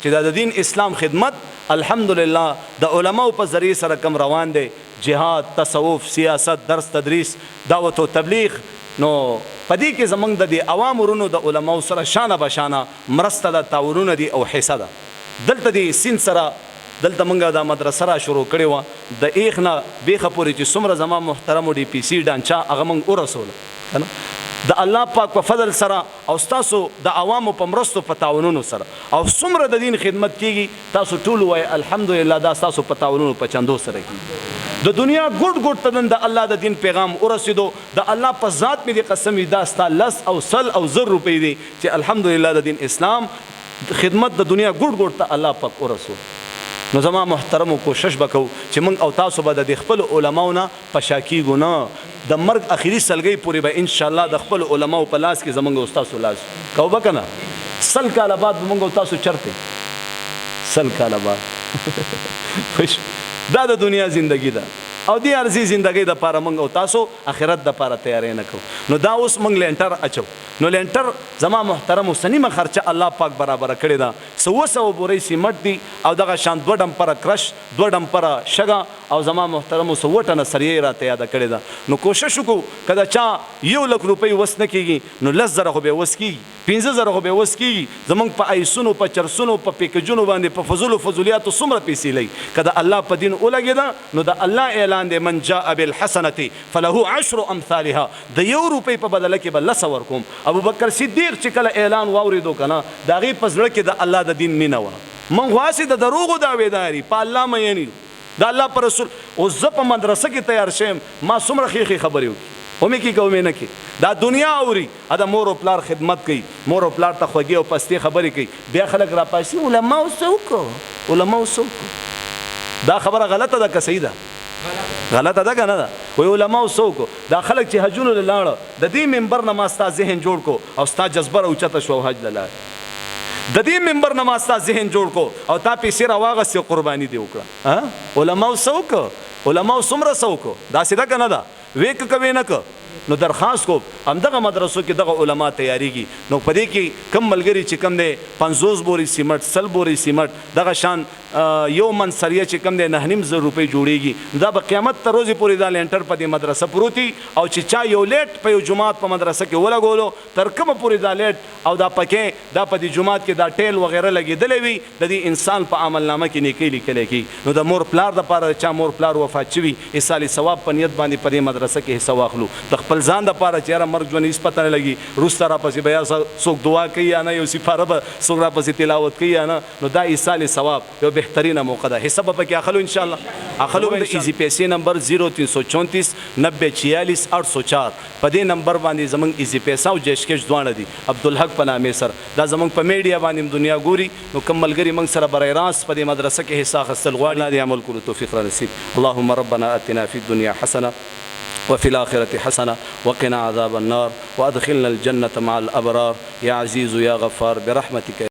چې د دین اسلام خدمت الحمدلله د علماو په ذریعه سره کم روان دی، جهاد، تصوف، سیاست، درس تدریس، دعوت و تبلیغ. نو پدې کې زمونږ د دې عوام ورونو د علماو سره شانه بشانه مرسته ده، تعاونونه دي او حصه ده. دلته د سیند سره دلته مونږه دا مدرسه را شروع کړې وه، د ایخ نه بیخه پورې چې څومره زما محترمو ډي پي سي ډانچه هغه مونږ ورسوله که نه، د الله پاک په فضل سره او ستاسو د عوامو په مرستو په تعاونونو سره او څومره د دین خدمت کیږي، تاسو ټول وایي الحمدلله دا ستاسو په تعاونونو په چندو سره کیږي. د دنیا ګوټ ګوټ ته نن د الله د دین پیغام ورسېدو، د الله په ذات مې د قسم وي دا ستا 10 او 100 او 1000 روپۍ دي چې الحمدلله د دین اسلام خدمت د دنیا ګوټ ګوټ ته الله پاک ورسول. نو زما محترمو کوشش وکړو چې موږ او تاسو به د خپل علماو نه په شا کیږو نه، د مرګ اخري سلګۍ پورې به انشاءالله د خپل علماو په لاس کې زموږ او تاسو لاس کو به که نه. 100 کاله بعد به موږ او تاسو چرته 100 کاله بعد دا د دنیا زندگی ده او دی ارزي زندگی د پاره موږ او تاسو اخرت د پاره تیارې نه کوو. نو دا اوس موږ لینټر اچو. نو لینټر زما محترمو سنیمه خرچه الله پاک برابر کړی دا، 100 بورې سیمټ دي او دغه شان 2 ډمپره کرش، 2 ډمپره شګه او زما محترمو 100 ټنه سریه راته یاد کړی دا. نو کوشش وکړو کله چا 1 لک روپۍ وس نه کیږي نو 10,000 خو به وس کیږي، 15,000 خو به وس کیږي. زمونږ په ایسونو، په چرسونو، په پیکجونو باندې په فضول و فضولیاتو څومره پیسې لګي. که د الله په دین ولګېده نو د الله اعلان دی من جاء بالحسنة فله 10 امثالها، د 1 روپۍ په بدله کې به 10 ورکوم. ابوبکر صدیق چې کله اعلان واورېدو که نه، د هغې په زړه کې د الله د دین مینه وه. موږ خو د دروغو دعوېداري په الله مین یو د الله په رسول. اوس زه په مدرسه کې تیار شیم، ما څومره ښې خبرې وکړي ومې کې که ومې نه کړي. دا دنیا اوري دا مور او پلار خدمت کوي، مور او پلار ته خوږې او پستې خبرې کوي، بیا خلک راپاسي علماو څه وکړو، علماو څه وکړو. دا خبره غلطه ده که صحیح ده؟ غلطه ده که نه ده؟ وایي علماو څه وکړو. دا خلک چې حجونو له لاړه د دې منبر نه ما ستا ذهن جوړ کو او ستا جذبه راوچته شوه او حج له لاړې، د دې منبر نه ما ستا ذهن جوړ کو او تا پیسې راواغستې قرباني دې وکړه. علماو څه وکړو، علماو څومره څه وکړو. داسې ده که نه ده؟ وې که کوې نه که. نو درخواست کو همدغه مدرسو کې دغه علما تیاریږي. نو په دې کې کم ملګري چې کم دی 50 بورې سیمټ، 100 بورې سیمټ، دغه شان 1 من سریه چې کم دی 9,500 روپۍ جوړیږي. دا به قیامت تر ورځې پورې دا لینټر په دې مدرسه پروتي او چې چا یو لیټ په یو جومات په مدرسه کې ولګولو تر کومه پورې دا لیټ او دا پکې دا په دې جومات کې دا ټیل وغیره لګېدلی وي، د دې انسان په عملنامه کې نیکۍ لیکلی کېږي. نو د مور پلار دپاره چا مور پلار وفات شوي ایصال ثواب په نیت باندې په دې مدرسه کې حصه واخلو. د خپل ځان دپاره چې یاره مرګ ژوند هېڅ پته نه لګي، وروسته راپسې به یا څوک دعا کوي یا نه، یو سپاره به څوک راپسې تلاوت کوي یا نه. نو دا ایصال ثواب یو بهترینه موقع ده. حصه به پکې اخلو انشاءالله. اخلو د ایزي پیسې نمبر 0334 90 46 804 په دې نمبر باندې زمونږ ایزي پیسه او جیشکش دواړه دي عبدالحق په نامې سره. دا زمونږ په میډیا باندې دنیا ګوري. نو کوم ملګري موږ سره برای راست په دې مدرسه کې حصه اخیستل غواړي، الله دې عمل کولو توفیق را نصیب. اللهم ربنا اتنا فی الدنیا حسنه وفي الآخرة حسنة وقنا عذاب النار وأدخلنا الجنة مع الأبرار يا عزيز يا غفار برحمتك.